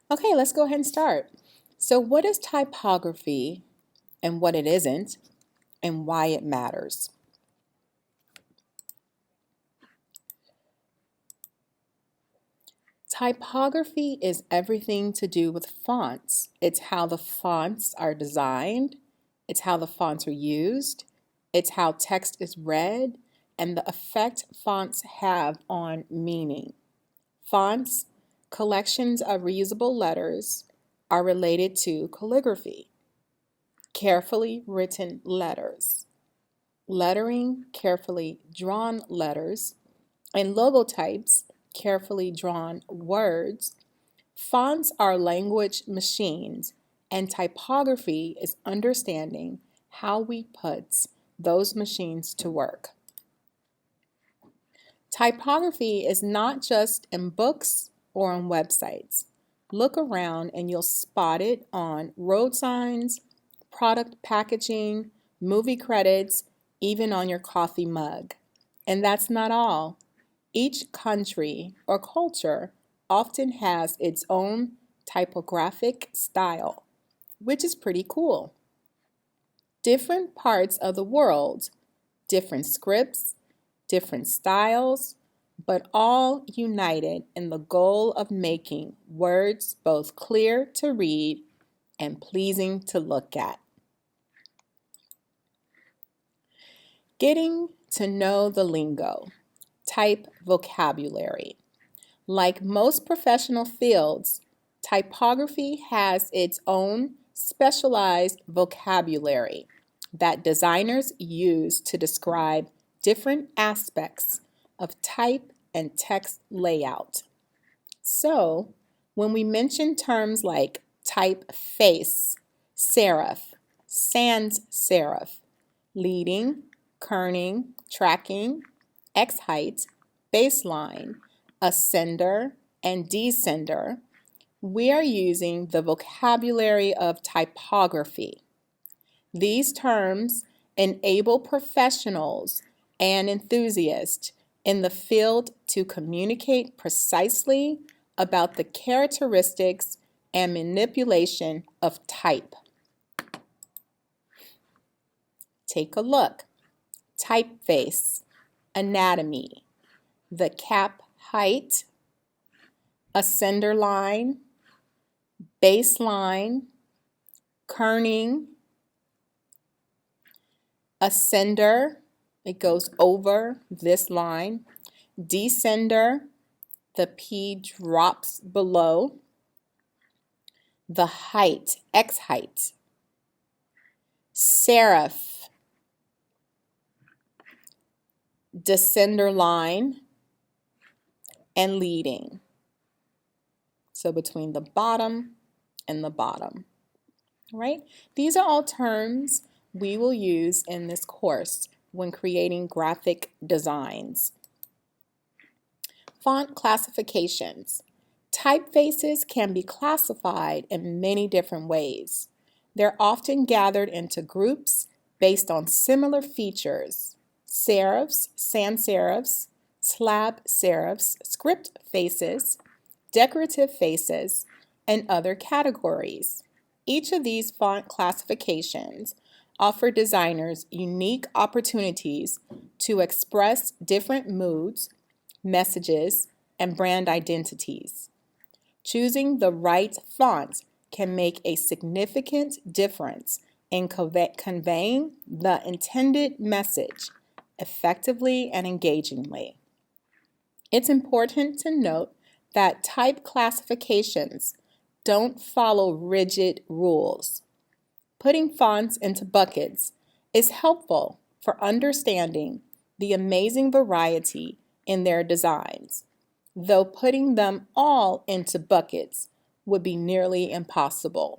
Okay, let's go ahead and start. So what is typography and what it isn't and why it matters? Typography is everything to do with fonts. It's how the fonts are designed, it's how the fonts are used, it's how text is read, and the effect fonts have on meaning. Fonts, collections of reusable letters, are related to calligraphy. Carefully written letters, lettering, carefully drawn letters, and logotypes, carefully drawn words. Fonts are language machines, and typography is understanding how we put those machines to work. Typography is not just in books or on websites. Look around and you'll spot it on road signs, product packaging, movie credits, even on your coffee mug. And that's not all. Each country or culture often has its own typographic style, which is pretty cool. Different parts of the world, different scripts, different styles, but all united in the goal of making words both clear to read and pleasing to look at. Getting to know the lingo, type vocabulary. Like most professional fields, typography has its own specialized vocabulary that designers use to describe different aspects of type and text layout. So, when we mention terms like typeface, serif, sans serif, leading, kerning, tracking, X height, baseline, ascender, and descender, we are using the vocabulary of typography. These terms enable professionals and enthusiasts in the field to communicate precisely about the characteristics and manipulation of type. Take a look. Typeface, anatomy, the cap height, ascender line, baseline, kerning, ascender, it goes over this line, descender, the P drops below, the height, X height, serif, descender line, and leading. So between the bottom and the bottom, right? These are all terms we will use in this course when creating graphic designs. Font classifications. Typefaces can be classified in many different ways. They're often gathered into groups based on similar features: serifs, sans serifs, slab serifs, script faces, decorative faces, and other categories. Each of these font classifications offer designers unique opportunities to express different moods, messages, and brand identities. Choosing the right font can make a significant difference in conveying the intended message effectively and engagingly. It's important to note that type classifications don't follow rigid rules. Putting fonts into buckets is helpful for understanding the amazing variety in their designs, though putting them all into buckets would be nearly impossible.